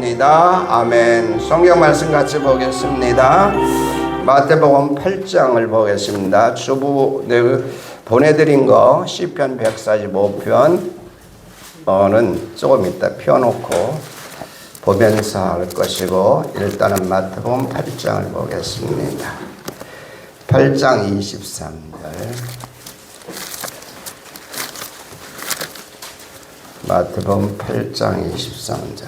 보겠습니다. 아멘. 성경 말씀 같이 보겠습니다. 마태복음 8장을 보겠습니다. 주부 보내드린 거 시편 145편은 조금 이따 펴놓고 보면서 할 것이고, 일단은 마태복음 8장을 보겠습니다. 8장 23절. 마태복음 8장 23절.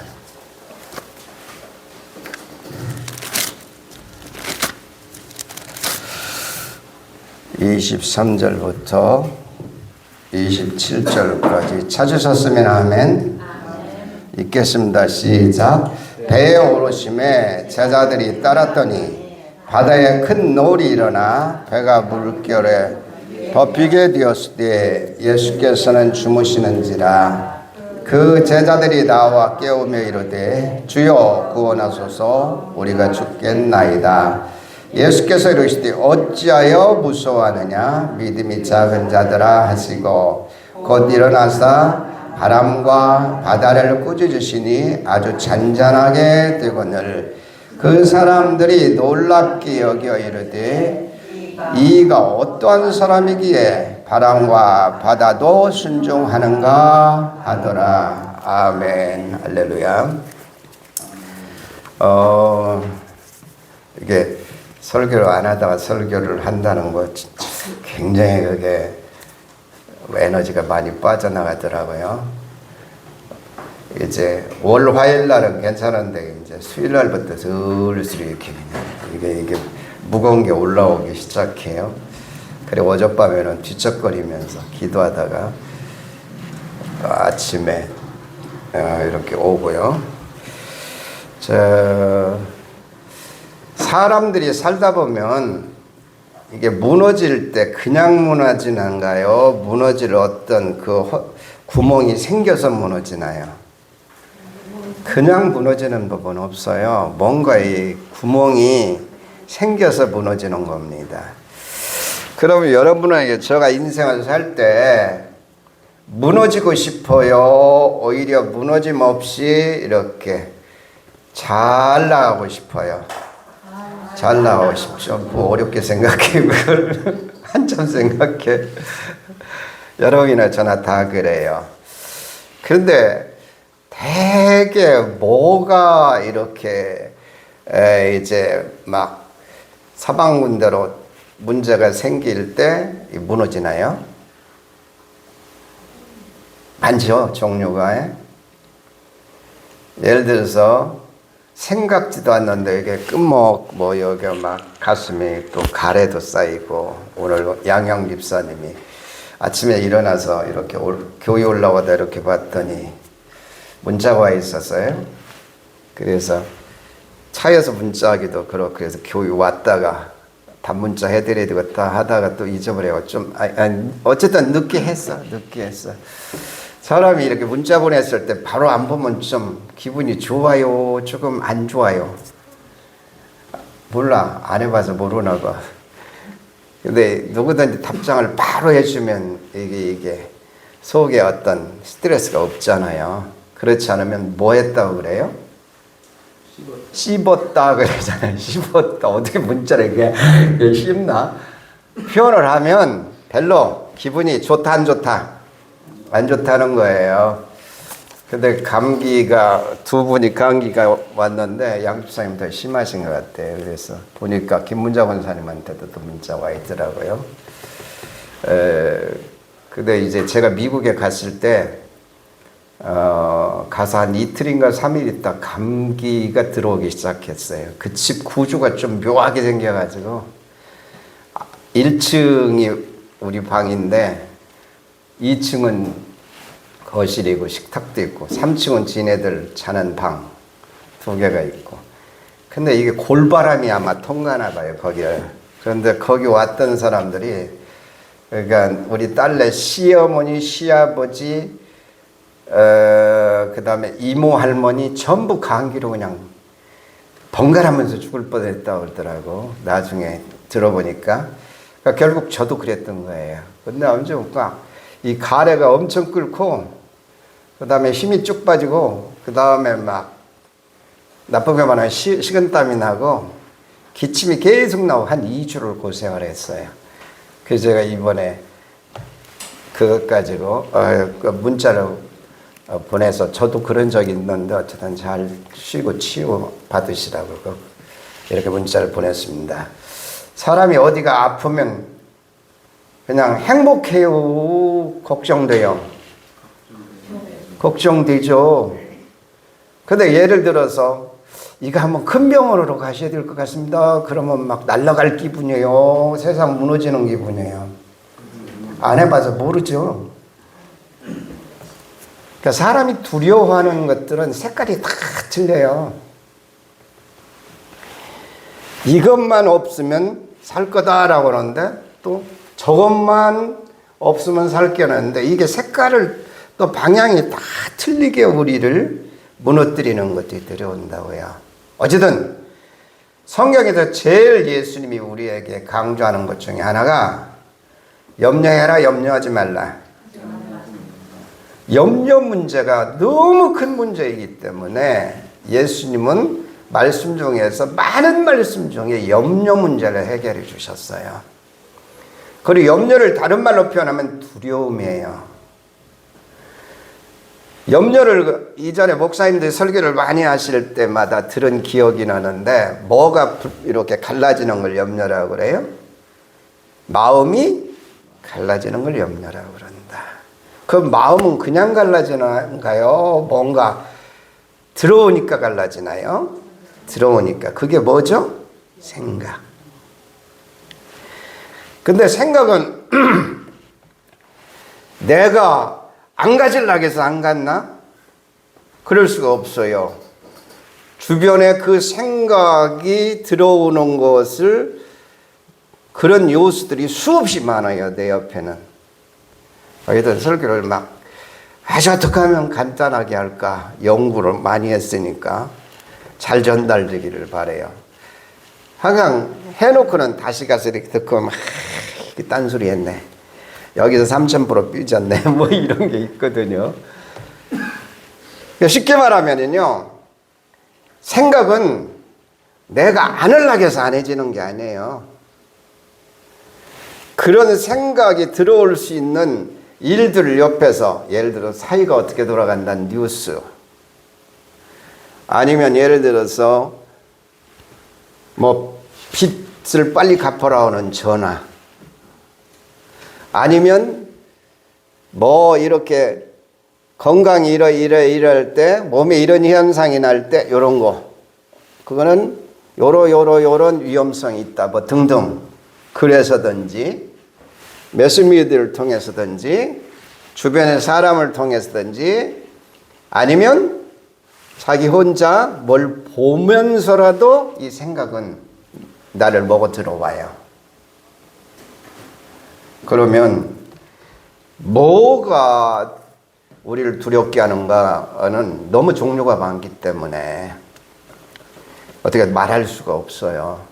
(23절부터) 27절까지 찾으셨으면 아멘. 읽겠습니다. 시작. 배에 오르심에 제자들이 따랐더니 바다에 큰 노을이 일어나 배가 물결에 덮이게 되었을 때 예수께서는 주무시는지라. 그 제자들이 나와 깨우며 이르되 주여 구원하소서, 우리가 죽겠나이다. 예수께서 이르시되 어찌하여 무서워하느냐, 믿음이 작은 자들아 하시고 곧 일어나사 바람과 바다를 꾸짖으시니 아주 잔잔하게 되거늘 그 사람들이 놀랍게 여겨 이르되 이가 어떠한 사람이기에 바람과 바다도 순종하는가 하더라. 아멘. 할렐루야. 이게 설교를 안 하다가 설교를 한다는 거 진짜 굉장히 그게 에너지가 많이 빠져나가더라고요. 이제 월 화요일 날은 괜찮은데 이제 수요일 날부터 슬슬 이렇게 이게 무거운 게 올라오기 시작해요. 그리고 어젯밤에는 뒤척거리면서 기도하다가 아침에 이렇게 오고요. 사람들이 살다 보면 이게 무너질 때 그냥 무너지는가요? 무너질 어떤 그 구멍이 생겨서 무너지나요? 그냥 무너지는 법은 없어요. 뭔가 이 구멍이 생겨서 무너지는 겁니다. 그러면 여러분에게 제가 인생을 살 때 무너지고 싶어요? 오히려 무너짐 없이 이렇게 잘 나가고 싶어요? 잘 나가고 싶죠. 뭐 어렵게 생각해. 그걸 한참 생각해. 여러분이나 저나 다 그래요. 그런데 되게 뭐가 이렇게 이제 막 사방군대로 문제가 생길 때 무너지나요? 많죠, 종류가. 예를 들어서 생각지도 않는데 이게 끝목 뭐 여기 막 가슴이 또 가래도 쌓이고, 오늘 양영 집사님이 아침에 일어나서 이렇게 교회 올라오다 이렇게 봤더니 문자가 와 있었어요. 그래서 차에서 문자하기도 그렇고, 그래서 교회 왔다가 단문자 해드려야 되겠다 하다가 또 잊어버려요. 좀 어쨌든 늦게 했어. 사람이 이렇게 문자 보냈을 때 바로 안 보면 좀 기분이 좋아요, 조금 안 좋아요? 몰라, 안 해봐서 모르나 봐. 근데 누구든지 답장을 바로 해주면 이게 속에 어떤 스트레스가 없잖아요. 그렇지 않으면 뭐 했다고 그래요? 씹었다 그러잖아요. 씹었다. 어떻게 문자를 이렇게 씹나? 표현을 하면 별로 기분이 좋다 안 좋다? 안 좋다는 거예요. 근데 두 분이 감기가 왔는데 양주사님 더 심하신 것 같아요. 그래서 보니까 김문자 권사님한테도 또 문자 와 있더라고요. 근데 이제 제가 미국에 갔을 때 가서 한 이틀인가 3일 있다 감기가 들어오기 시작했어요. 그 집 구조가 좀 묘하게 생겨가지고 1층이 우리 방인데 2층은 거실이고 식탁도 있고 3층은 지네들 자는 방 2개가 있고, 근데 이게 골바람이 아마 통가나 봐요, 거기를. 그런데 거기 왔던 사람들이, 그러니까 우리 딸네 시어머니, 시아버지, 그 다음에 이모, 할머니 전부 감기로 그냥 번갈아면서 죽을 뻔했다고 그러더라고. 나중에 들어보니까. 그러니까 결국 저도 그랬던 거예요. 근데 엄청 이 가래가 엄청 끓고, 그 다음에 힘이 쭉 빠지고, 그 다음에 막 나쁘게만 하면 식은땀이 나고 기침이 계속 나오고 한 2주를 고생을 했어요. 그래서 제가 이번에 그것 가지고 그 문자를 보내서 저도 그런 적이 있는데 어쨌든 잘 쉬고 치유 받으시라고 이렇게 문자를 보냈습니다. 사람이 어디가 아프면 그냥 행복해요? 걱정돼요? 걱정되죠. 근데 예를 들어서 이거 한번 큰 병원으로 가셔야 될 것 같습니다. 그러면 막 날아갈 기분이에요. 세상 무너지는 기분이에요. 안 해봐서 모르죠. 그러니까 사람이 두려워하는 것들은 색깔이 다 틀려요. 이것만 없으면 살 거다라고 하는데 또 저것만 없으면 살 거라는데 이게 색깔을 또 방향이 다 틀리게 우리를 무너뜨리는 것들이 들어온다고요. 어쨌든 성경에서 제일 예수님이 우리에게 강조하는 것 중에 하나가 염려해라, 염려하지 말라. 염려 문제가 너무 큰 문제이기 때문에 예수님은 말씀 중에서 많은 말씀 중에 염려 문제를 해결해 주셨어요. 그리고 염려를 다른 말로 표현하면 두려움이에요. 염려를 이전에 목사님들이 설교를 많이 하실 때마다 들은 기억이 나는데 뭐가 이렇게 갈라지는 걸 염려라고 그래요? 마음이 갈라지는 걸 염려라고 그런다. 그 마음은 그냥 갈라지나요? 뭔가 들어오니까 갈라지나요? 들어오니까. 그게 뭐죠? 생각. 근데 생각은 내가 안 가지려고 해서 안 갔나? 그럴 수가 없어요. 주변에 그 생각이 들어오는 것을 그런 요소들이 수없이 많아요. 내 옆에는. 거기다 설교를 막 아주 어떻게 하면 간단하게 할까 연구를 많이 했으니까 잘 전달되기를 바라요. 항상 해놓고는 다시 가서 이렇게 듣고 막 딴소리 했네. 여기서 3000% 삐졌네. 뭐 이런 게 있거든요. 쉽게 말하면요. 생각은 내가 안 하려고 해서 안 해지는 게 아니에요. 그런 생각이 들어올 수 있는 일들을 옆에서 예를 들어 사회가 어떻게 돌아간다는 뉴스 아니면 예를 들어서 뭐 빚을 빨리 갚아라 하는 전화 아니면 뭐 이렇게 건강이 이럴 때 몸에 이런 현상이 날 때 요런 거 그거는 요런 위험성이 있다 뭐 등등 그래서든지 매스미디어를 통해서든지 주변의 사람을 통해서든지 아니면 자기 혼자 뭘 보면서라도 이 생각은 나를 먹어 들어와요. 그러면 뭐가 우리를 두렵게 하는가는 너무 종류가 많기 때문에 어떻게 말할 수가 없어요.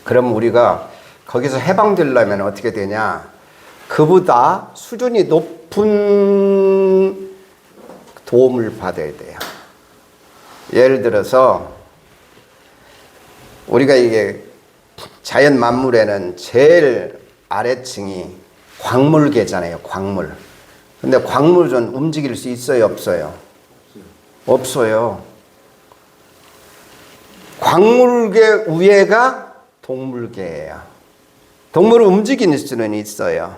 그럼 우리가 거기서 해방되려면 어떻게 되냐? 그보다 수준이 높은 도움을 받아야 돼요. 예를 들어서 우리가 이게 자연 만물에는 제일 아래층이 광물계잖아요. 광물. 근데 광물은 움직일 수 있어요? 없어요? 없어요. 광물계 위에가 동물계예요. 동물을 움직일 수는 있어요.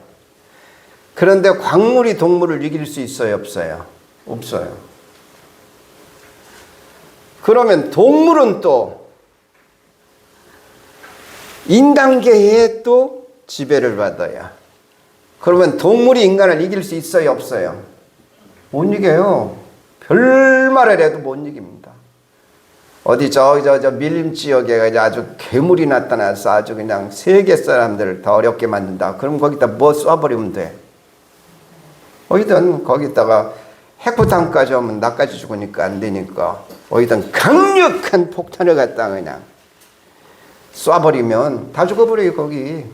그런데 광물이 동물을 이길 수 있어요? 없어요? 없어요. 그러면 동물은 또 인간계에 또 지배를 받아요. 그러면 동물이 인간을 이길 수 있어요? 없어요? 못 이겨요. 별말을 해도 못 이깁니다. 어디 저 밀림 지역에 아주 괴물이 나타나서 아주 그냥 세계 사람들을 더 어렵게 만든다. 그럼 거기다 뭐 쏴버리면 돼? 어디든 거기다가 핵폭탄까지 오면 나까지 죽으니까 안 되니까 어디든 강력한 폭탄을 갖다 그냥 쏴버리면 다 죽어버려요 거기.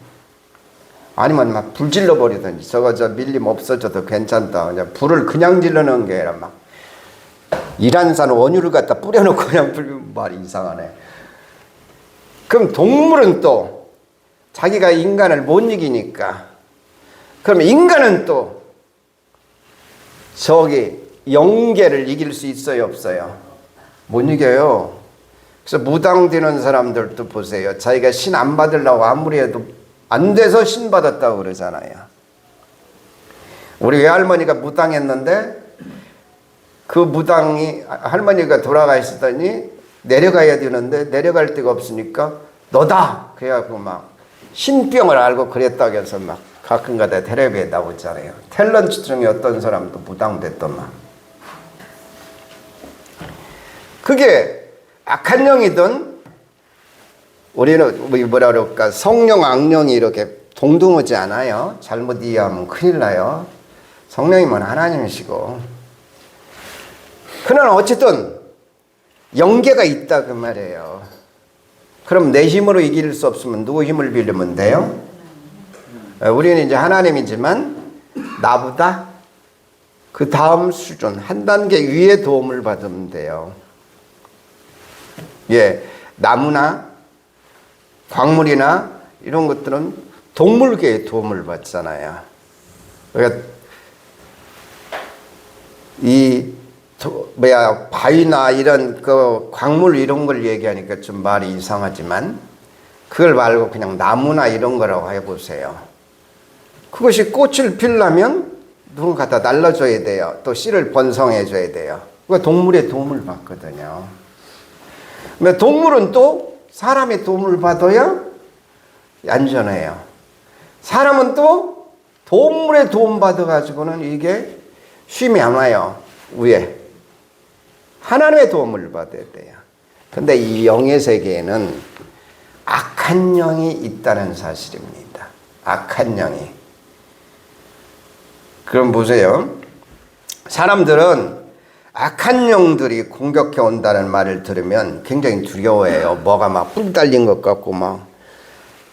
아니면 막 불 질러버리든지 저거 밀림 없어져도 괜찮다. 그냥 불을 그냥 질러놓은 게 아니라 막 이란산 원유를 갖다 뿌려놓고 그냥 불면 말이 이상하네. 그럼 동물은 또 자기가 인간을 못 이기니까, 그럼 인간은 또 저기 영계를 이길 수 있어요, 없어요? 못 이겨요. 그래서 무당되는 사람들도 보세요. 자기가 신 안 받으려고 아무리 해도 안 돼서 신 받았다고 그러잖아요. 우리 외할머니가 무당했는데 그 무당이, 할머니가 돌아가시더니 내려가야 되는데 내려갈 데가 없으니까 너다! 그래갖고 막 신병을 알고 그랬다고 해서 막 가끔가다 텔레비에 나오잖아요. 탤런트 중에 어떤 사람도 무당됐더만. 그게 악한 영이든, 우리는 뭐라 그럴까, 성령 악령이 이렇게 동등하지 않아요. 잘못 이해하면 큰일 나요. 성령이면 하나님이시고. 그러나 어쨌든 영계가 있다 그 말이에요. 그럼 내 힘으로 이길 수 없으면 누구 힘을 빌리면 돼요? 우리는 이제 하나님이지만 나보다 그 다음 수준, 한 단계 위에 도움을 받으면 돼요. 예, 나무나 광물이나 이런 것들은 동물계의 도움을 받잖아요. 그러니까 바위나 이런 그 광물 이런 걸 얘기하니까 좀 말이 이상하지만, 그걸 말고 그냥 나무나 이런 거라고 해보세요. 그것이 꽃을 피우려면 누군가 다 날라줘야 돼요. 또 씨를 번성해줘야 돼요. 그러니까 동물의 도움을 받거든요. 동물은 또 사람의 도움을 받아야 안전해요. 사람은 또 동물의 도움 받아가지고는 이게 쉼이 안 와요. 위에 하나님의 도움을 받아야 돼요. 근데 이 영의 세계에는 악한 영이 있다는 사실입니다. 악한 영이. 그럼 보세요. 사람들은 악한 영들이 공격해 온다는 말을 들으면 굉장히 두려워해요. 뭐가 막 뿔 달린 것 같고 막.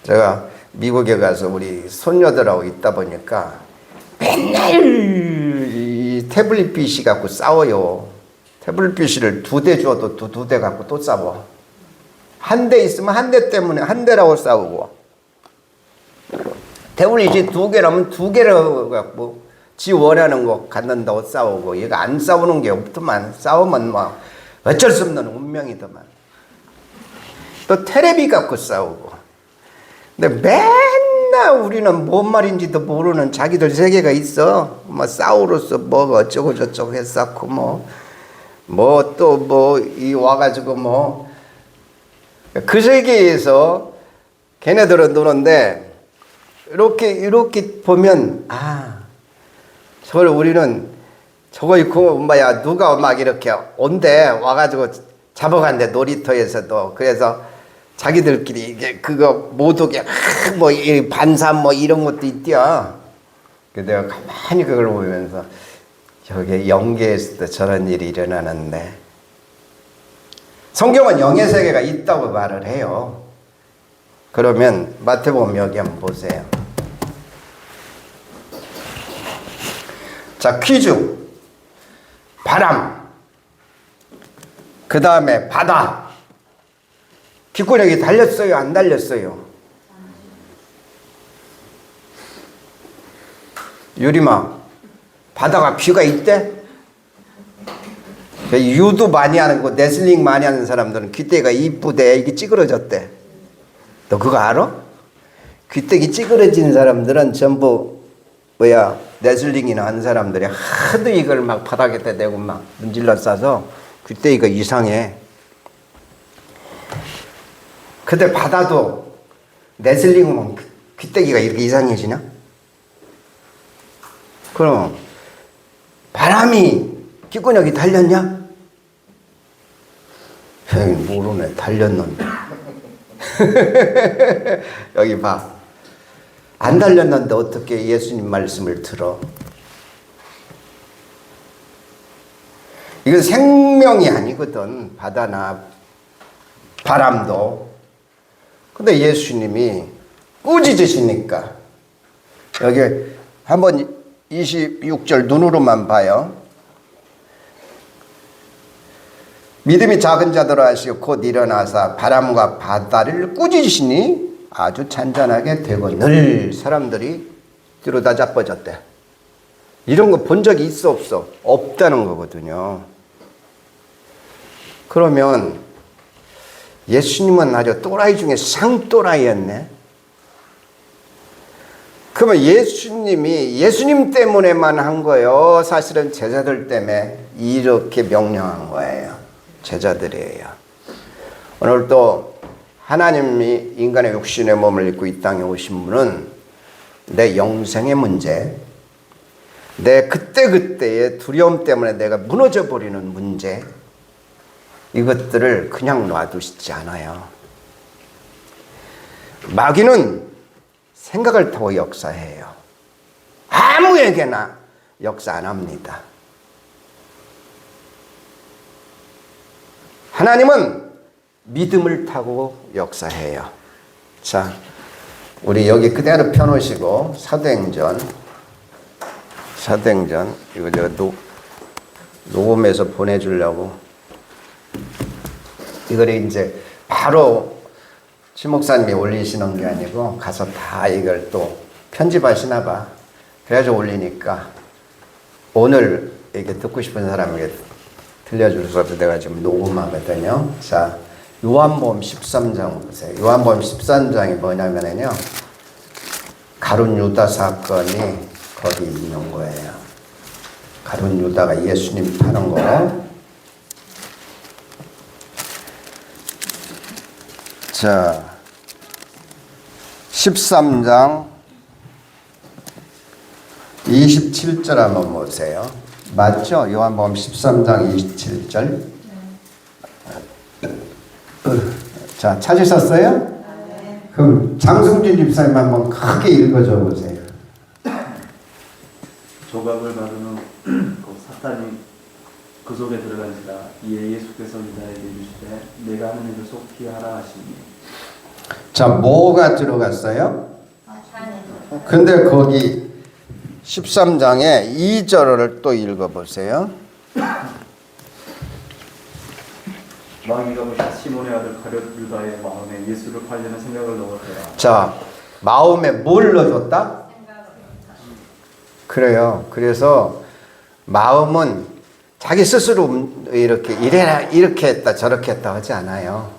제가 미국에 가서 우리 손녀들하고 있다 보니까 맨날 이 태블릿 PC 갖고 싸워요. 태블릿 PC를 2대 줘도 2대 갖고 또 싸워. 한 대 있으면 한 대 때문에 한 대라고 싸우고, 태블릿이 2개라면 2개라고 갖고 지 원하는 거 갖는다고 싸우고, 얘가 안 싸우는 게 없더만. 싸우면 막 어쩔 수 없는 운명이더만. 또 테레비 갖고 싸우고. 근데 맨날 우리는 뭔 말인지도 모르는 자기들 세계가 있어. 뭐 싸우로서 뭐 어쩌고 저쩌고 했었고 이 와가지고 그 세계에서 걔네들은 노는데, 이렇게 보면 저걸 우리는 저거 있고 누가 막 이렇게 온대 와가지고 잡아간대, 놀이터에서도. 그래서 자기들끼리 이게 그거 모독에 반사 이런 것도 있대요. 내가 가만히 그걸 보면서 저게 영계에서도 저런 일이 일어나는데, 성경은 영의 세계가 있다고 말을 해요. 그러면 마태복음 여기 한번 보세요. 자, 퀴즈. 바람, 그 다음에 바다. 기권력이 달렸어요, 안 달렸어요? 유리마, 바다가 비가 있대? 유도 많이 하는 거, 레슬링 많이 하는 사람들은 귀때기가 이쁘대, 이게 찌그러졌대. 너 그거 알아? 귀때기 찌그러진 사람들은 전부 레슬링이나 하는 사람들이 하도 이걸 막 바닥에다 대고 막 문질러 싸서 귀때기가 이상해. 근데 바다도 레슬링은 귀때기가 이렇게 이상해지나? 그럼 바람이 기권력이 달렸냐? 모르네. 달렸는데. 여기 봐. 안 달렸는데 어떻게 예수님 말씀을 들어? 이건 생명이 아니거든. 바다나 바람도. 근데 예수님이 꾸짖으시니까. 여기 한번 26절 눈으로만 봐요. 믿음이 작은 자들로 하시고 곧 일어나사 바람과 바다를 꾸짖으시니 아주 잔잔하게 되고 늘 사람들이 뒤로 다 자빠졌대. 이런 거 본 적이 있어 없어? 없다는 거거든요. 그러면 예수님은 아주 또라이 중에 상또라이였네. 그러면 예수님 때문에만 한 거예요? 사실은 제자들 때문에 이렇게 명령한 거예요. 제자들이에요. 오늘 또 하나님이 인간의 육신의 몸을 입고 이 땅에 오신 분은 내 영생의 문제, 내 그때그때의 두려움 때문에 내가 무너져 버리는 문제, 이것들을 그냥 놔두시지 않아요. 마귀는 생각을 타고 역사해요. 아무에게나 역사 안 합니다. 하나님은 믿음을 타고 역사해요. 자, 우리 여기 그대로 펴놓으시고 사도행전 이거 제가 녹음해서 보내주려고 이거를 이제 바로 신 목사님이 올리시는 게 아니고 가서 다 이걸 또 편집하시나 봐. 그래가지고 올리니까 오늘 이게 듣고 싶은 사람에게 들려줄 수 없어서 내가 지금 녹음하거든요. 자, 요한복음 13장 보세요. 요한복음 13장이 뭐냐면요, 가룟 유다 사건이 거기 있는 거예요. 가룟 유다가 예수님 파는 거. 자, 13장 27절 한번 보세요. 맞죠? 요한복음 13장 27절. 자, 찾으셨어요? 네. 그럼 장승준 집사님 한번 크게 읽어줘 보세요. 조각을 받은 후 그 사탄이 그 속에 들어간지라. 이에 예수께서 유다에게 이르시되 내가 하는 일을 속히 하라 하시니. 자, 뭐가 들어갔어요? 근데 거기 13장에 2절을 또 읽어보세요. 마귀가 보시아 시몬의 아들 가룟 유다의 마음에 예수를 팔려는 생각을 넣었더라. 자, 마음에 뭘 넣어줬다? 그래요. 그래서 마음은 자기 스스로 이렇게 이렇게 했다 저렇게 했다 하지 않아요.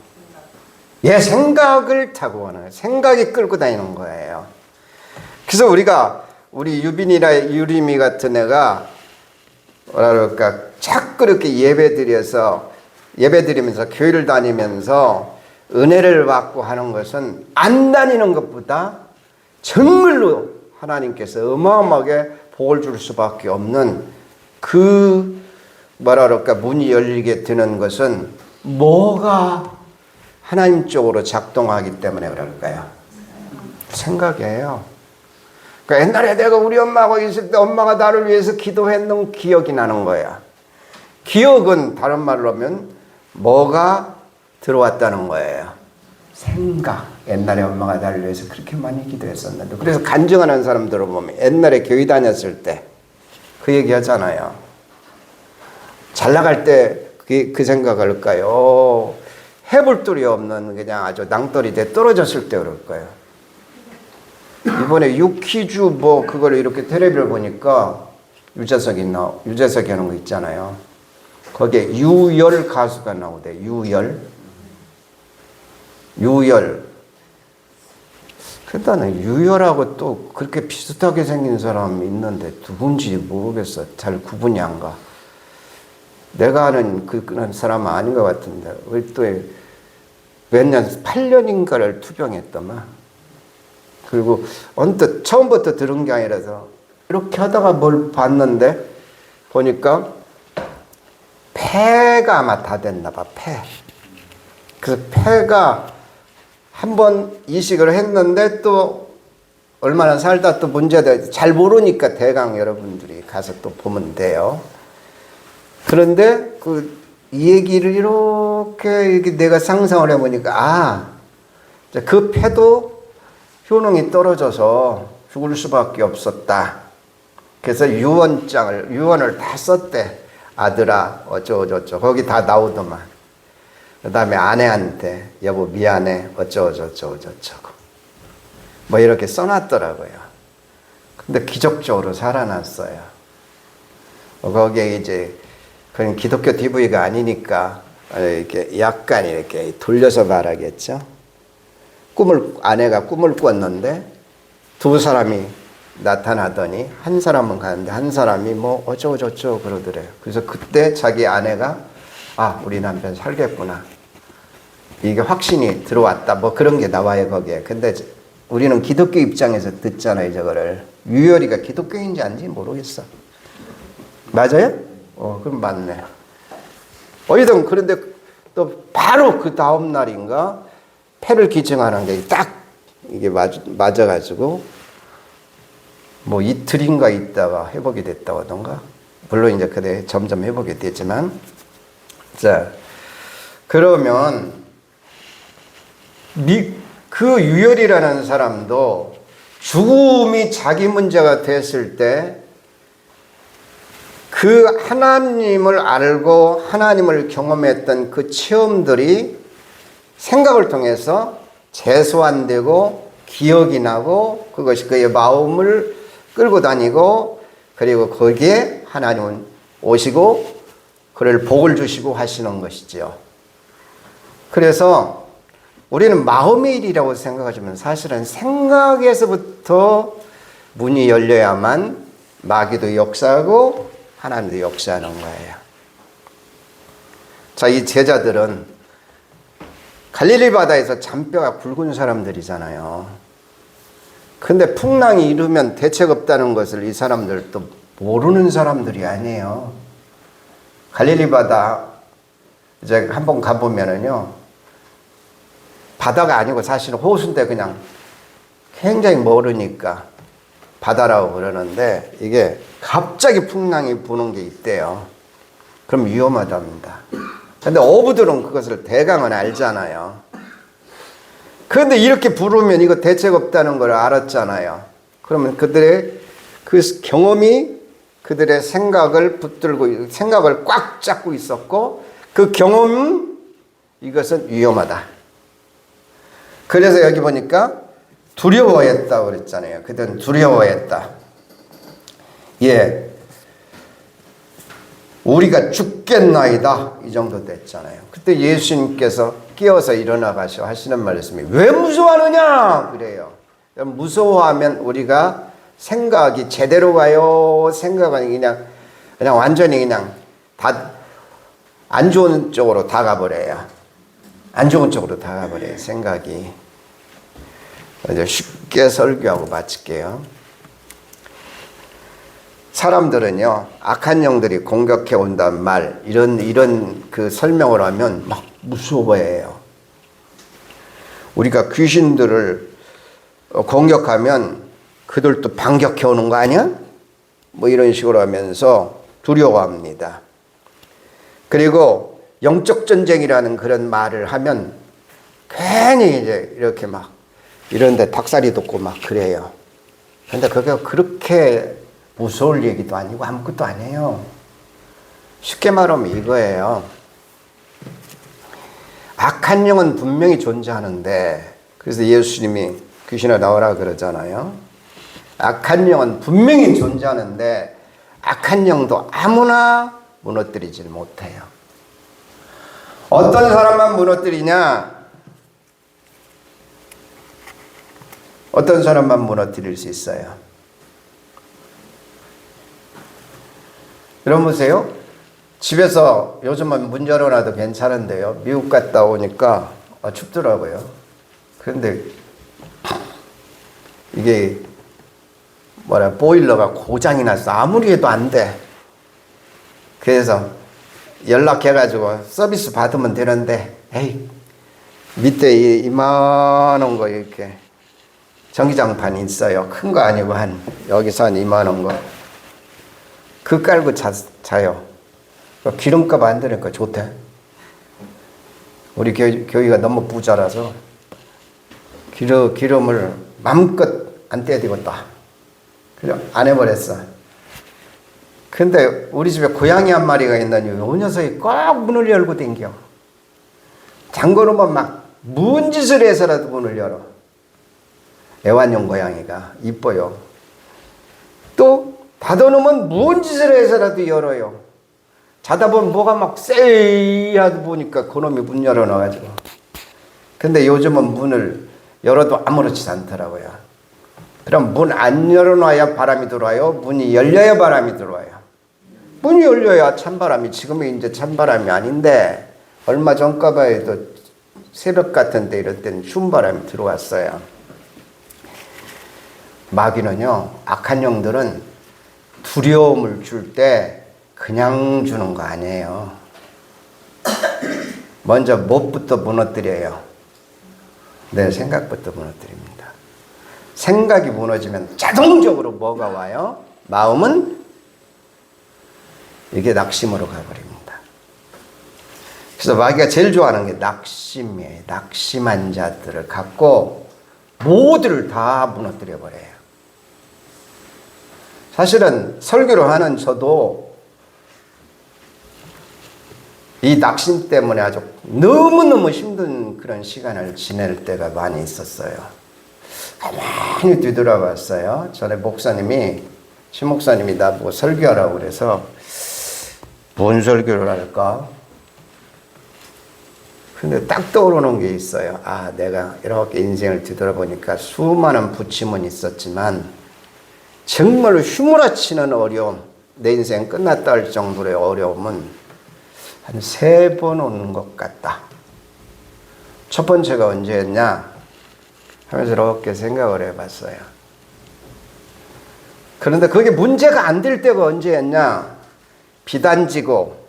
얘 생각을 타고 오는 거예요. 생각이 끌고 다니는 거예요. 그래서 우리 유림이 같은 애가 뭐라 그럴까, 자꾸 이렇게 예배드리면서 교회를 다니면서 은혜를 받고 하는 것은 안 다니는 것보다 정말로 하나님께서 어마어마하게 복을 줄 수밖에 없는 그 뭐라 그럴까, 문이 열리게 되는 것은 뭐가 하나님 쪽으로 작동하기 때문에 그럴까요? 생각이에요. 그러니까 옛날에 내가 우리 엄마하고 있을 때 엄마가 나를 위해서 기도했는 기억이 나는 거야. 기억은 다른 말로 하면 뭐가 들어왔다는 거예요. 생각. 옛날에 엄마가 나를 위해서 그렇게 많이 기도했었는데. 그래서 간증하는 사람들을 보면 옛날에 교회 다녔을 때 그 얘기 하잖아요. 잘 나갈 때 그 생각할까요? 해볼 이 없는 그냥 아주 낭떠리 돼 떨어졌을 때 그럴 거예요. 이번에 유퀴즈 뭐 그걸 이렇게 텔레비를 보니까 유재석이 하는 거 있잖아요. 거기에 유열 가수가 나오대. 유열. 그다음에 유열하고 또 그렇게 비슷하게 생긴 사람이 있는데 누군지 모르겠어. 잘 구분이 안 가. 내가 아는 그런 사람은 아닌 것 같은데 또 몇 년, 8년인가를 투병했더만. 그리고 언뜻 처음부터 들은 게 아니라서 이렇게 하다가 뭘 봤는데 보니까 폐가 아마 다 됐나 봐. 그래서 폐가 한번 이식을 했는데 또 얼마나 살다 또 문제가 잘 모르니까 대강 여러분들이 가서 또 보면 돼요. 그런데 이 얘기를 이렇게 내가 상상을 해보니까 그 폐도 효능이 떨어져서 죽을 수밖에 없었다. 그래서 유언을 다 썼대. 아들아 어쩌고저쩌고 거기 다 나오더만. 그 다음에 아내한테 여보 미안해 어쩌고저쩌고 뭐 이렇게 써놨더라고요. 근데 기적적으로 살아났어요. 거기에 이제 그건 기독교 TV가 아니니까 이렇게 약간 이렇게 돌려서 말하겠죠. 아내가 꿈을 꿨는데 두 사람이 나타나더니 한 사람은 가는데 한 사람이 뭐 어쩌고저쩌고 그러더래요. 그래서 그때 자기 아내가 우리 남편 살겠구나. 이게 확신이 들어왔다. 뭐 그런 게 나와요, 거기에. 근데 우리는 기독교 입장에서 듣잖아요, 저거를. 유열이가 기독교인지 아닌지 모르겠어. 맞아요? 그럼 맞네. 어이든 그런데 또 바로 그 다음 날인가 폐를 기증하는 게 딱 이게 맞아가지고 뭐 이틀인가 있다가 회복이 됐다고 하던가. 물론 이제 그래 점점 회복이 됐지만. 자, 그러면 그 유열이라는 사람도 죽음이 자기 문제가 됐을 때 그 하나님을 알고 하나님을 경험했던 그 체험들이 생각을 통해서 재소환되고 기억이 나고 그것이 그의 마음을 끌고 다니고 그리고 거기에 하나님은 오시고 그를 복을 주시고 하시는 것이죠. 그래서 우리는 마음의 일이라고 생각하지만 사실은 생각에서부터 문이 열려야만 마귀도 역사하고 하나님도 역사하는 거예요. 자, 이 제자들은 갈릴리 바다에서 잔뼈가 굵은 사람들이잖아요. 근데 풍랑이 이르면 대책 없다는 것을 이 사람들도 모르는 사람들이 아니에요. 갈릴리 바다 이제 한번 가보면은요, 바다가 아니고 사실은 호수인데 그냥 굉장히 멀으니까 바다라고 그러는데 이게 갑자기 풍랑이 부는 게 있대요. 그럼 위험하답니다. 근데 어부들은 그것을 대강은 알잖아요. 그런데 이렇게 부르면 이거 대책 없다는 걸 알았잖아요. 그러면 그들의 그 경험이 그들의 생각을 붙들고 생각을 꽉 잡고 있었고 그 경험 이것은 위험하다. 그래서 여기 보니까 두려워했다고 그랬잖아요. 그들은 두려워했다. 예, 우리가 죽겠나이다 이 정도 됐잖아요. 그때 예수님께서 깨어서 일어나 가셔 하시는 말씀이 왜 무서워하느냐 그래요. 무서워하면 우리가 생각이 제대로 가요. 생각은 그냥 완전히 그냥 다 안 좋은 쪽으로 다 가버려요. 안 좋은 쪽으로 다 가버려요. 생각이. 이제 쉽게 설교하고 마칠게요. 사람들은요, 악한 영들이 공격해 온다는 말, 이런 그 설명을 하면 막 무서워해요. 우리가 귀신들을 공격하면 그들도 반격해 오는 거 아니야? 뭐 이런 식으로 하면서 두려워합니다. 그리고 영적 전쟁이라는 그런 말을 하면 괜히 이제 이렇게 막 이런데 닭살이 돋고 막 그래요. 근데 그게 그렇게 무서울 얘기도 아니고 아무것도 아니에요. 쉽게 말하면 이거예요. 악한 영은 분명히 존재하는데 그래서 예수님이 귀신아 나오라 그러잖아요. 악한 영은 분명히 존재하는데 악한 영도 아무나 무너뜨리지 못해요. 어떤 사람만 무너뜨리냐? 어떤 사람만 무너뜨릴 수 있어요. 여러분 보세요. 집에서 요즘은 문 열어놔도 괜찮은데요. 미국 갔다 오니까 춥더라고요. 그런데 이게 보일러가 고장이 났어. 아무리 해도 안 돼. 그래서 연락해가지고 서비스 받으면 되는데 에이 밑에 이만한 거 이렇게 전기장판이 있어요. 큰 거 아니고 여기서 한 이만한 거. 그 깔고 자요. 기름값 안 드니까 좋대. 우리 교회가 너무 부자라서 기름을 마음껏 안 떼어대겠다. 그래서 안 해버렸어. 근데 우리 집에 고양이 한 마리가 있는데 이 녀석이 꼭 문을 열고 댕겨. 잠궈놓으면 막 문짓을 해서라도 문을 열어. 애완용 고양이가 이뻐요. 또 닫아놓으면 문짓을 해서라도 열어요. 자다 보면 뭐가 막 세이 하다 보니까 그놈이 문 열어놔가지고. 근데 요즘은 문을 열어도 아무렇지 않더라고요. 그럼 문 안 열어놔야 바람이 들어와요? 문이 열려야 바람이 들어와요? 문이 열려야 찬바람이, 지금은 이제 찬바람이 아닌데 얼마 전까봐에도 새벽 같은데 이럴 땐 추운 바람이 들어왔어요. 마귀는요, 악한 영들은 두려움을 줄 때 그냥 주는 거 아니에요. 먼저 무엇부터 무너뜨려요? 내 생각부터 무너뜨립니다. 생각이 무너지면 자동적으로 뭐가 와요? 마음은 이게 낙심으로 가버립니다. 그래서 마귀가 제일 좋아하는 게 낙심이에요. 낙심한 자들을 갖고 모두를 다 무너뜨려 버려요. 사실은 설교를 하는 저도 이 낙심 때문에 아주 너무너무 힘든 그런 시간을 지낼 때가 많이 있었어요. 가만히 뒤돌아봤어요. 전에 목사님이, 신목사님이 나보고 설교하라고 그래서 뭔 설교를 할까? 근데 딱 떠오르는 게 있어요. 아, 내가 이렇게 인생을 뒤돌아보니까 수많은 부침은 있었지만 정말로 휘몰아치는 어려움, 내 인생 끝났다 할 정도의 어려움은 한 3번 오는 것 같다. 첫 번째가 언제였냐 하면서 이렇게 생각을 해봤어요. 그런데 그게 문제가 안 될 때가 언제였냐, 비단지고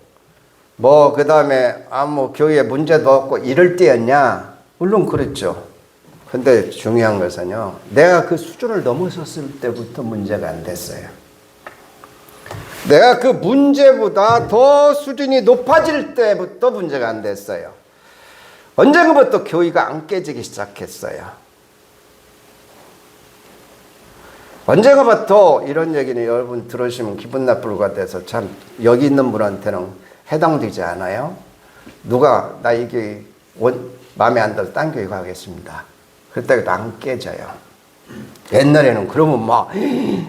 뭐 그 다음에 뭐 교회에 문제도 없고 이럴 때였냐? 물론 그랬죠. 근데 중요한 것은요, 내가 그 수준을 넘어섰을 때부터 문제가 안 됐어요. 내가 그 문제보다 더 수준이 높아질 때부터 문제가 안 됐어요. 언젠가부터 교회가 안 깨지기 시작했어요. 언젠가부터, 이런 얘기는 여러분 들으시면 기분 나쁠 것 같아서 참 여기 있는 분한테는 해당되지 않아요. 누가 나 이게 마음에 안 들어서 딴 교회 가겠습니다. 그랬다고 안 깨져요. 옛날에는 그러면 막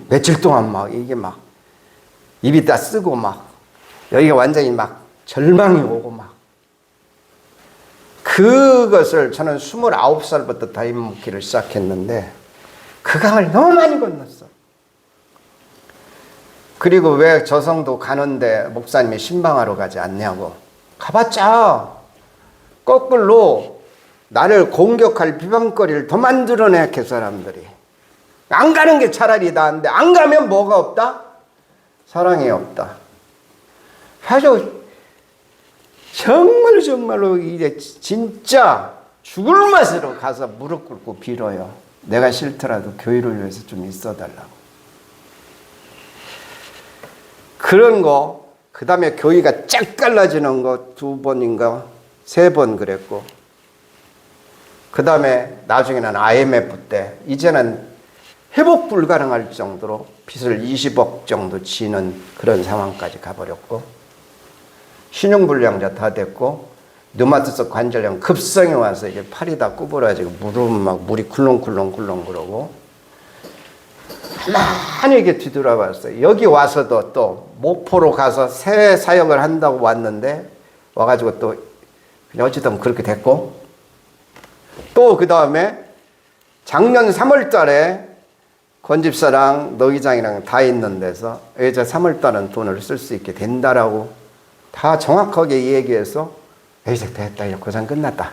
며칠 동안 막 이게 막 입이 다 쓰고 막 여기가 완전히 막 절망이 오고 막, 그것을 저는 29살부터 담임 목회를 시작했는데 그 강을 너무 많이 건넜어. 그리고 왜 저성도 가는데 목사님이 신방하러 가지 않냐고. 가봤자 거꾸로 나를 공격할 비방거리를 더 만들어내, 그 사람들이. 안 가는 게 차라리 나은데 안 가면 뭐가 없다? 사랑이 없다. 아주 정말로 이제 진짜 죽을 맛으로 가서 무릎 꿇고 빌어요. 내가 싫더라도 교회를 위해서 좀 있어달라고. 그런 거, 그 다음에 교회가 쫙 갈라지는 거 2번인가 3번 그랬고, 그 다음에 나중에는 IMF 때 이제는 회복 불가능할 정도로 빚을 20억 정도 지는 그런 상황까지 가버렸고, 신용불량자 다 됐고, 류마티스 관절염 급성이 와서 이게 팔이 다 구부러지고 무릎은 막 물이 쿨렁쿨렁 그러고, 많이 이렇게 뒤돌아봤어요. 여기 와서도 또 목포로 가서 새 사역을 한다고 왔는데 와가지고 또 그냥 어쨌든 그렇게 됐고, 또 그 다음에 작년 3월 달에 권집사랑 노기장이랑 다 있는 데서 이제 3월 달은 돈을 쓸 수 있게 된다라고 다 정확하게 얘기해서 이제 됐다, 이제 고생 끝났다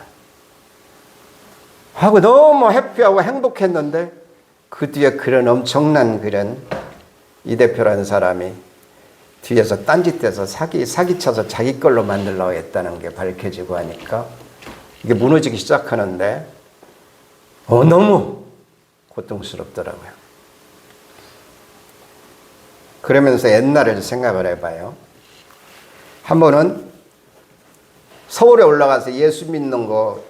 하고 너무 해피하고 행복했는데, 그 뒤에 그런 엄청난 그런 이 대표라는 사람이 뒤에서 딴짓해서 사기쳐서 자기 걸로 만들려고 했다는 게 밝혀지고 하니까 이게 무너지기 시작하는데 너무 고통스럽더라고요. 그러면서 옛날을 생각을 해봐요. 한 번은 서울에 올라가서 예수 믿는 거,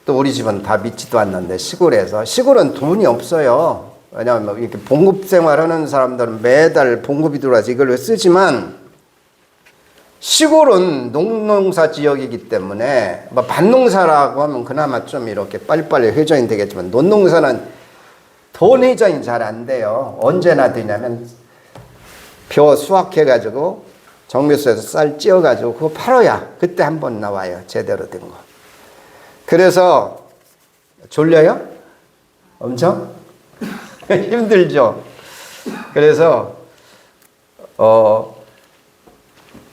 또 우리 집은 다 믿지도 않는데 시골은 돈이 없어요. 왜냐하면 이렇게 봉급 생활하는 사람들은 매달 봉급이 들어와서 이걸 쓰지만 시골은 농농사 지역이기 때문에 뭐 밭농사라고 하면 그나마 좀 이렇게 빨리빨리 회전이 되겠지만 논농사는 돈 회전이 잘 안 돼요. 언제나 되냐면 벼 수확해가지고 정미소에서 쌀 찌어가지고 그거 팔아야 그때 한번 나와요. 제대로 된 거. 그래서 졸려요? 엄청? 힘들죠? 그래서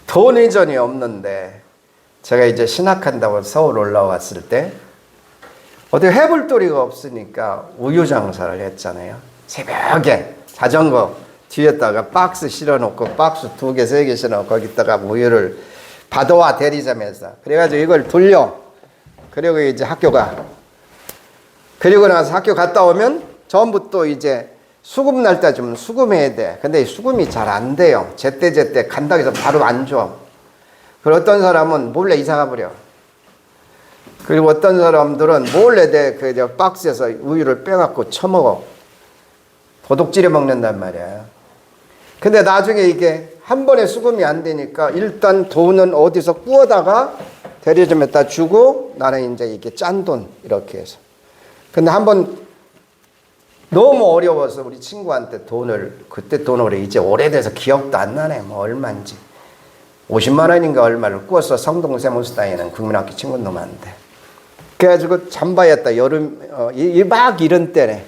돈 회전이 없는데 제가 이제 신학한다고 서울 올라왔을 때 어떻게 해볼 도리가 없으니까 우유 장사를 했잖아요. 새벽에 자전거 뒤에다가 박스 실어놓고 박스 2개, 3개 실어놓고 거기다가 우유를 바다와 대리점에서 그래가지고 이걸 돌려. 그리고 이제 학교 가. 그리고 나서 학교 갔다 오면 전부 또 이제 수금 날 때쯤 수금해야 돼. 근데 수금이 잘 안 돼요. 제때 간다고 해서 바로 안 줘. 그리고 어떤 사람은 몰래 이사 가버려. 그리고 어떤 사람들은 몰래 그 박스에서 우유를 빼갖고 처먹어. 도둑질해 먹는단 말이야. 근데 나중에 이게 한 번에 수금이 안 되니까 일단 돈은 어디서 구워다가 대리점에다 주고 나는 이제 이게 짠 돈 이렇게 해서. 근데 한번 너무 어려워서 우리 친구한테 그때 돈을 이제 오래돼서 기억도 안 나네. 뭐 얼마인지. 50만 원인가 얼마를 구워서 성동 세무수다에는 국민학교 친구 놈한테. 그래가지고 잠바였다. 여름, 1박 이런 때네.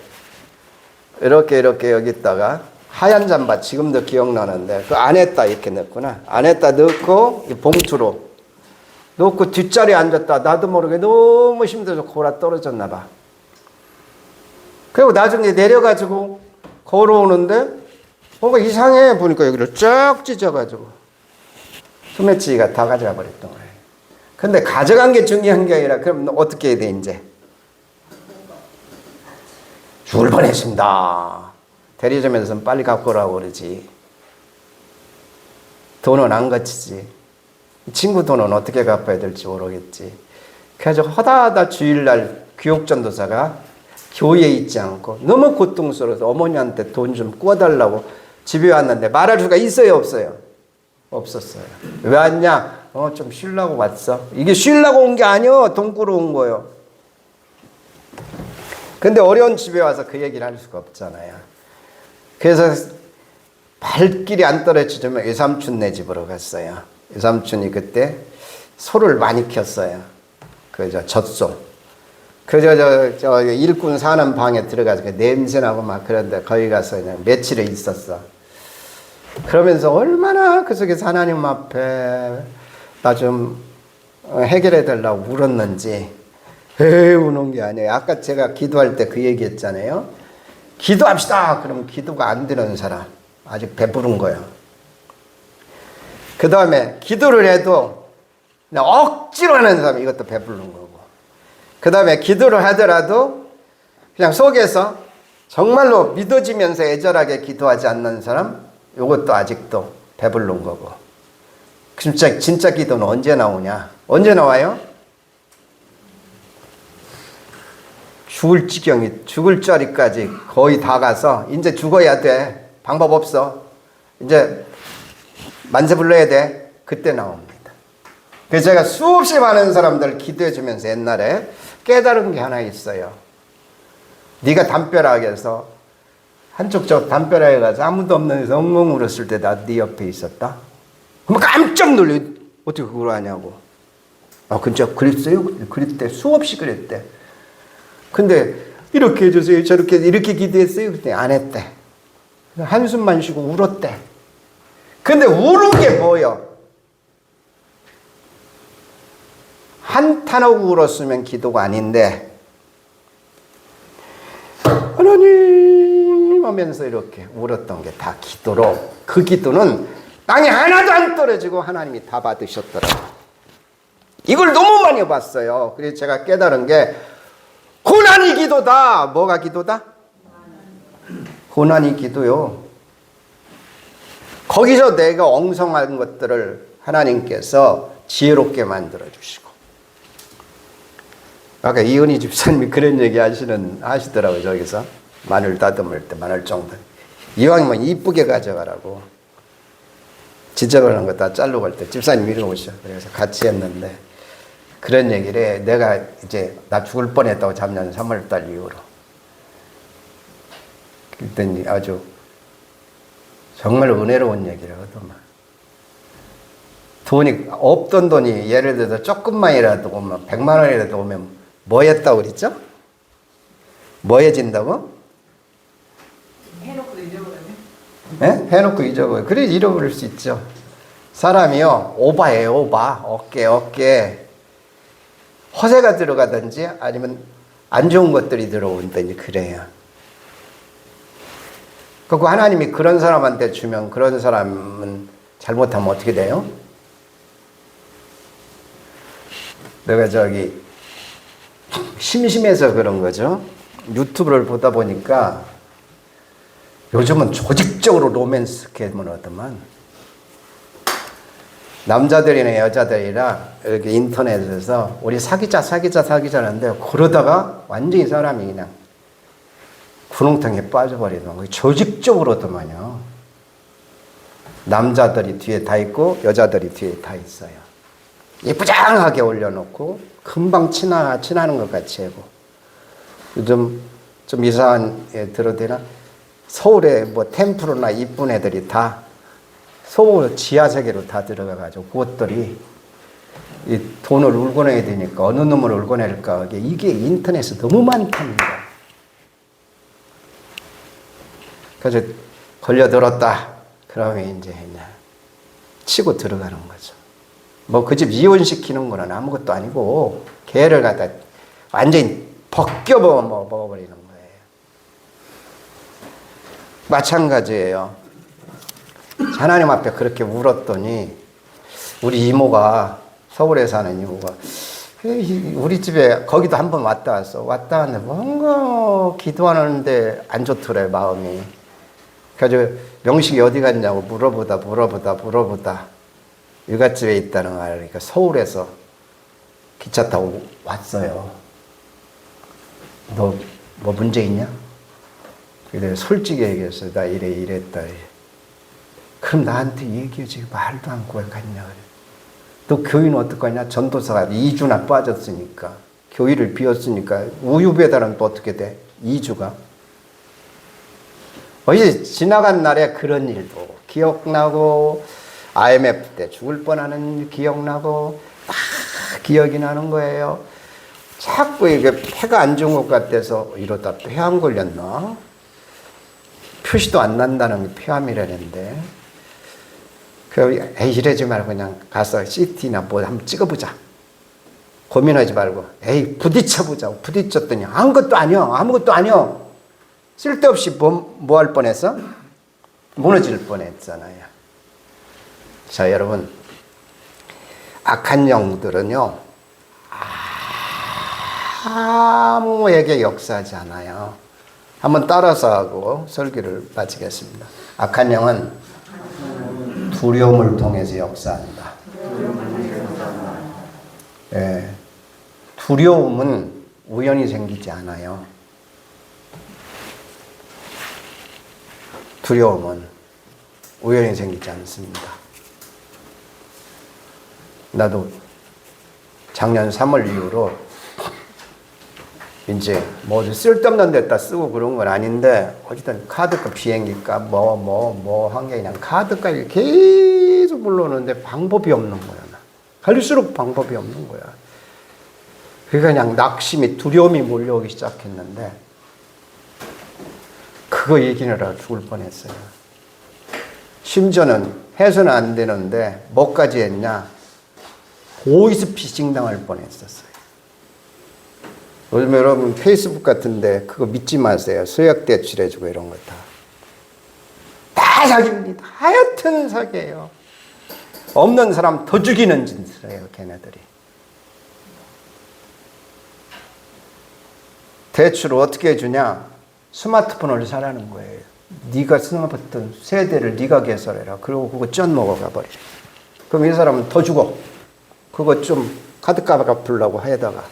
이렇게 여기다가 하얀 잠바 지금도 기억나는데 그 안에다 이렇게 넣구나. 안에다 넣고 이 봉투로 넣고 뒷자리에 앉았다. 나도 모르게 너무 힘들어서 골아 떨어졌나 봐. 그리고 나중에 내려가지고 걸어오는데 뭔가 이상해 보니까 여기를 쫙 찢어가지고 소매치기가 다 가져가 버렸던 거예요. 근데 가져간 게 중요한 게 아니라 그럼 어떻게 해야 돼 이제? 죽을 뻔했습니다. 대리점에서는 빨리 갖고 오라고 그러지. 돈은 안 거치지. 친구 돈은 어떻게 갚아야 될지 모르겠지. 그래서 허다하다 주일날 교육전도사가 교회에 있지 않고 너무 고통스러워서 어머니한테 돈 좀 구워달라고 집에 왔는데 말할 수가 있어요 없어요? 없었어요. 왜 왔냐? 좀 쉬려고 왔어. 이게 쉬려고 온 게 아니요. 돈 꾸러 온 거예요. 근데 어려운 집에 와서 그 얘기를 할 수가 없잖아요. 그래서 발길이 안 떨어지면 외삼촌네 집으로 갔어요. 외삼촌이 그때 소를 많이 키웠어요. 젖소. 저 일꾼 사는 방에 들어가서 냄새나고 막 그런데 거기 가서 그냥 며칠을 있었어. 그러면서 얼마나 그 속에서 하나님 앞에 나 좀 해결해 달라고 울었는지. 우는 게 아니에요. 아까 제가 기도할 때 그 얘기 했잖아요. 기도합시다. 그러면 기도가 안 되는 사람. 아직 배부른 거예요. 그 다음에 기도를 해도 그냥 억지로 하는 사람 이것도 배부른 거고. 그 다음에 기도를 하더라도 그냥 속에서 정말로 믿어지면서 애절하게 기도하지 않는 사람 이것도 아직도 배부른 거고. 진짜 기도는 언제 나오냐? 언제 나와요? 죽을 지경이 죽을 자리까지 거의 다 가서 이제 죽어야 돼. 방법 없어. 이제 만세 불러야 돼. 그때 나옵니다. 그래서 제가 수없이 많은 사람들 기도해 주면서 옛날에 깨달은 게 하나 있어요. 네가 담벼락에서 한쪽 저 담벼락에 가서 아무도 없는 데서 엉엉 울었을 때 나 네 옆에 있었다. 그럼 깜짝 놀래. 어떻게 그걸 아냐고. 진짜 그랬어요? 그랬대. 수없이 그랬대. 근데 이렇게 해주세요. 저렇게 이렇게 기도했어요. 그때 안 했대. 한숨만 쉬고 울었대. 근데 우는 게 뭐예요? 한탄하고 울었으면 기도가 아닌데 하나님 하면서 이렇게 울었던 게 다 기도로 그 기도는 땅에 하나도 안 떨어지고 하나님이 다 받으셨더라고요. 이걸 너무 많이 봤어요. 그래서 제가 깨달은 게 고난이 기도다. 뭐가 기도다? 고난이 기도요. 거기서 내가 엉성한 것들을 하나님께서 지혜롭게 만들어 주시고. 아까 이은희 집사님이 그런 얘기 하시더라고요. 저기서 마늘 다듬을 때 마늘 정도. 이왕이면 이쁘게 가져가라고. 지적을 하는 거 다 자르고 갈 때 집사님 이리 오셔. 그래서 같이 했는데 그런 얘기를 해. 내가 이제 나 죽을 뻔했다고 작년 3월달 이후로. 그랬더니 아주 정말 은혜로운 얘기를 하더만. 돈이 없던 돈이 예를 들어서 조금만이라도 오면 100만 원이라도 오면 뭐 했다고 그랬죠? 뭐 해진다고? 해놓고도 잊어버렸네. 네? 해놓고 잊어버려. 그래 잃어버릴 수 있죠. 사람이요 오바예요. 오바. 어깨 허세가 들어가든지 아니면 안 좋은 것들이 들어온다든지 그래요. 그리고 하나님이 그런 사람한테 주면 그런 사람은 잘못하면 어떻게 돼요? 내가 저기 심심해서 그런 거죠. 유튜브를 보다 보니까 요즘은 조직적으로 로맨스 게임을 하더만 남자들이나 여자들이랑 이렇게 인터넷에서 우리 사귀자 하는데 그러다가 완전히 사람이 그냥 구렁텅이에 빠져버리는 거예요. 조직적으로더만요. 남자들이 뒤에 다 있고 여자들이 뒤에 다 있어요. 예쁘장하게 올려놓고 금방 친하는 것 같이 하고. 요즘 좀 이상한 애 들어도 되나? 서울에 뭐 템플로나 이쁜 애들이 다 서울 지하세계로 다 들어가가지고 그것들이 이 돈을 울고내야 되니까 어느 놈을 울고낼까 이게 인터넷에 너무 많답니다. 그래서 걸려들었다. 그러면 이제 그냥 치고 들어가는 거죠. 뭐 그 집 이혼시키는 거는 아무것도 아니고 개를 갖다 완전히 먹어버리는 거예요. 마찬가지예요. 하나님 앞에 그렇게 울었더니 우리 이모가 서울에 사는 이모가 우리 집에 거기도 한번 왔다 왔는데 뭔가 기도하는데 안 좋더래 마음이. 그래서 명식이 어디 갔냐고 물어보다 육아집에 있다는 거 알으니까 서울에서 기차 타고 왔어요. 너 뭐 문제 있냐? 그래 솔직히 얘기했어요. 나 이랬다. 그럼 나한테 얘기하지 말도 않고 왜 갔냐 그래. 너 교회는 어떡하냐? 전도사가 2주나 빠졌으니까 교회를 비웠으니까 우유 배달은 또 어떻게 돼? 2주가. 어제 지나간 날에 그런 일도 기억나고 IMF 때 죽을 뻔하는 기억나고 막 기억이 나는 거예요. 자꾸 이게 폐가 안 좋은 것 같아서 이러다 폐암 걸렸나? 표시도 안 난다는 게 폐암이라는데 에이 이러지 말고 그냥 가서 CT나 뭐 한번 찍어보자. 고민하지 말고 에이 부딪혀보자. 부딪혔더니 아무것도 아니요. 쓸데없이 뭐 할 뻔했어? 무너질 뻔했잖아요. 자 여러분 악한 영들은요 아무에게 역사하지 않아요. 한번 따라서 하고 설교를 마치겠습니다. 악한 영은 두려움을 통해서 역사한다. 예, 두려움은 우연히 생기지 않아요. 두려움은 우연히 생기지 않습니다. 나도 작년 3월 이후로 이제 뭐 쓸데없는 데다 쓰고 그런 건 아닌데 어쨌든 카드값 비행기값 뭐 한 게 그냥 카드값이 계속 올라오는데 방법이 없는 거야. 갈수록 방법이 없는 거야. 그러니까 그냥 낙심이 두려움이 몰려오기 시작했는데 그거 얘기느라 죽을 뻔했어요. 심지어는 해서는 안 되는데 뭐까지 했냐? 보이스피싱 당할 뻔했었어요. 요즘 여러분 페이스북 같은데 그거 믿지 마세요. 소액 대출해주고 이런 거 다 사기입니다. 하여튼 사기예요. 없는 사람 더 죽이는 짓을 해요. 걔네들이. 대출을 어떻게 해주냐? 스마트폰을 사라는 거예요. 네가 스마트폰 세대를 네가 개설해라. 그리고 그거 쩐 먹어가 버려. 그럼 이 사람은 더 죽어. 그거 좀 카드값 갚으려고 하다가.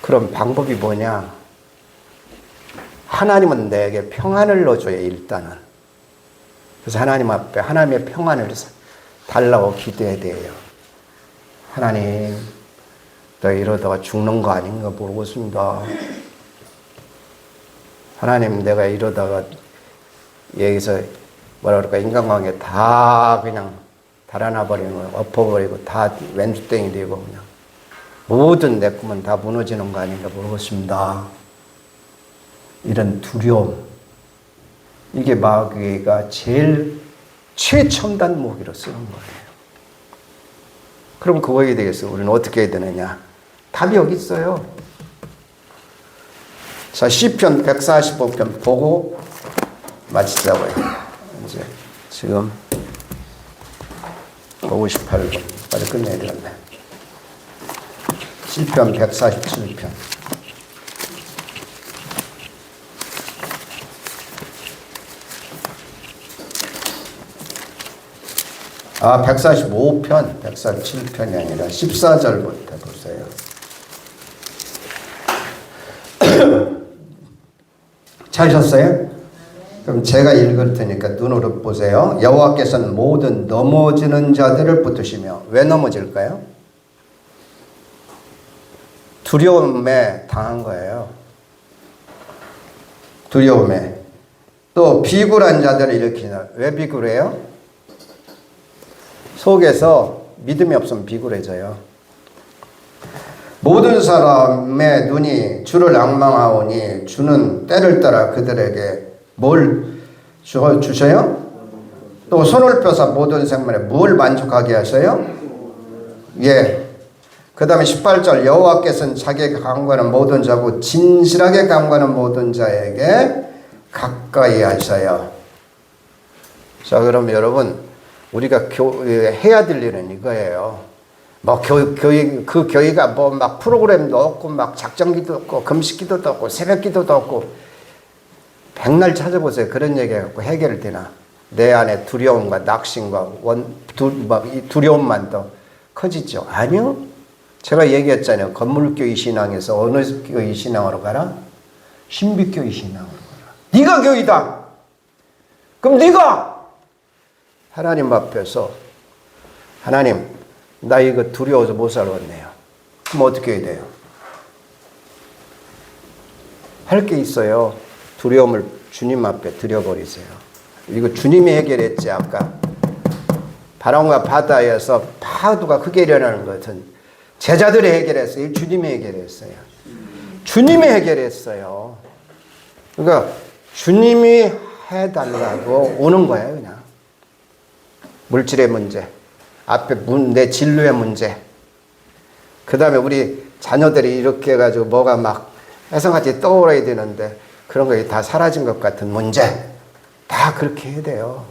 그럼 방법이 뭐냐? 하나님은 내게 평안을 넣어줘요, 일단은. 그래서 하나님 앞에 하나님의 평안을 달라고 기도해야 돼요. 하나님, 너 이러다가 죽는 거 아닌가 모르겠습니다. 하나님, 내가 이러다가 여기서 뭐라 그럴까, 인간관계 다 그냥 달아나 버리고 엎어버리고 다 왼수땡이 되고 그냥 모든 내 꿈은 다 무너지는 거 아닌가 모르겠습니다. 이런 두려움, 이게 마귀가 제일 최첨단 무기로 쓰는 거예요. 그럼 그거에 대해서 우리는 어떻게 해야 되느냐? 답이 여기 있어요. 자, 시편 145편 보고 마치자고요. 이제 지금 58분 빨리 끝내야 되겠네. 시편 147편. 아, 145편, 147편이 아니라 14절부터 보세요. 찾으셨어요? 그럼 제가 읽을 테니까 눈으로 보세요. 여호와께서는 모든 넘어지는 자들을 붙드시며, 왜 넘어질까요? 두려움에 당한 거예요. 두려움에. 또 비굴한 자들을 일으키나. 왜 비굴해요? 속에서 믿음이 없으면 비굴해져요. 모든 사람의 눈이 주를 앙망하오니 주는 때를 따라 그들에게 뭘 주셔요? 또 손을 펴서 모든 생물에 뭘 만족하게 하셔요? 예. 그 다음에 18절 여호와께서는 자기에게 간구하는 모든 자고 진실하게 간구하는 모든 자에게 가까이 하셔요. 자, 그럼 여러분, 우리가 해야 될 일은 이거예요. 뭐 그 교회가 뭐 막 프로그램도 없고 막 작정기도 없고 금식기도도 없고 새벽기도도 없고 백날 찾아보세요. 그런 얘기해갖고 해결되나? 내 안에 두려움과 낙심과 이 두려움만 더 커지죠. 아니요. 제가 얘기했잖아요. 건물교회 신앙에서 어느 교회 신앙으로 가라? 신비교회 신앙으로 가라. 네가 교회다. 그럼 네가 하나님 앞에서 하나님, 나 이거 두려워서 못 살겠네요. 그럼 어떻게 해야 돼요? 할 게 있어요. 두려움을 주님 앞에 드려버리세요. 이거 주님이 해결했지. 아까 바람과 바다에서 파도가 크게 일어나는 것은 제자들이 해결했어요. 주님이 해결했어요. 주님이 해결했어요. 그러니까 주님이 해달라고 오는 거예요. 그냥 물질의 문제, 앞에 내 진로의 문제, 그 다음에 우리 자녀들이 이렇게 해가지고 뭐가 막 해성같이 떠오르야 되는데 그런 거 다 사라진 것 같은 문제, 다 그렇게 해야 돼요.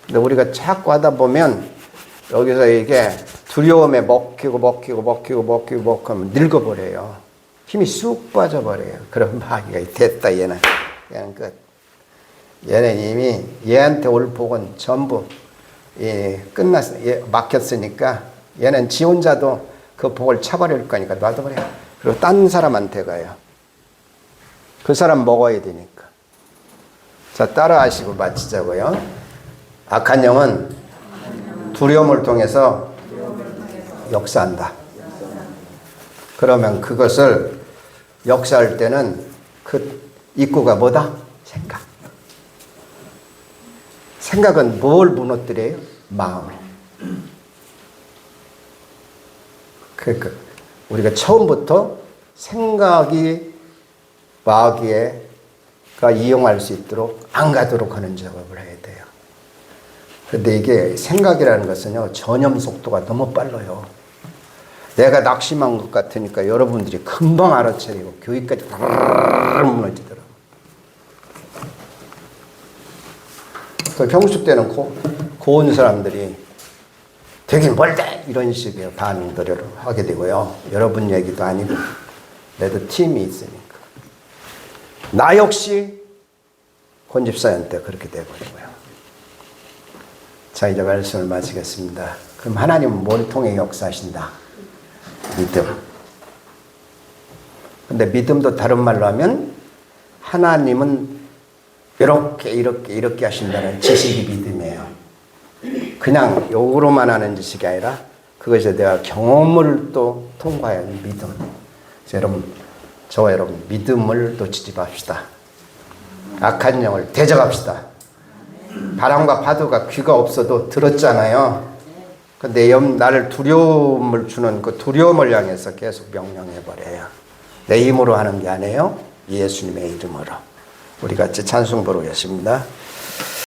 근데 우리가 자꾸 하다 보면 여기서 이게 두려움에 먹히고 하면 늙어버려요. 힘이 쑥 빠져버려요. 그럼 마귀가 됐다, 얘는 그냥 끝. 얘는 이미 얘한테 올 복은 전부 막혔으니까 얘는 지 혼자도 그 복을 차버릴 거니까 놔둬버려. 그리고 딴 사람한테 가요. 그 사람 먹어야 되니까. 자, 따라 하시고 마치자고요. 악한 영은 두려움을 통해서 역사한다. 그러면 그것을 역사할 때는 그 입구가 뭐다? 생각. 생각은 뭘 무너뜨려요? 마음을. 그러니까 우리가 처음부터 생각이 마귀가 이용할 수 있도록 안 가도록 하는 작업을 해야 돼요. 그런데 이게 생각이라는 것은요, 전염 속도가 너무 빨라요. 내가 낙심한 것 같으니까 여러분들이 금방 알아차리고 교회까지 무너지더라고요. 평소 때는 고운 사람들이 되긴 멀대 이런 식의 반응들을 하게 되고요. 여러분 얘기도 아니고 내도 팀이 있으니까. 나 역시 권집사한테 그렇게 되버리고요. 자, 이제 말씀을 마치겠습니다. 그럼 하나님은 뭘 통해 역사하신다? 믿음. 근데 믿음도 다른 말로 하면 하나님은 이렇게 하신다는 지식이 믿음이에요. 그냥 욕으로만 하는 지식이 아니라 그것에 대한 경험을 또 통과하는 믿음. 여러분, 저와 여러분 믿음을 또 지집합시다. 악한 영을 대적합시다. 바람과 파도가 귀가 없어도 들었잖아요. 근데 나를 두려움을 주는 그 두려움을 향해서 계속 명령해버려요. 내 힘으로 하는 게 아니에요. 예수님의 이름으로. 우리 같이 찬송 부르겠습니다.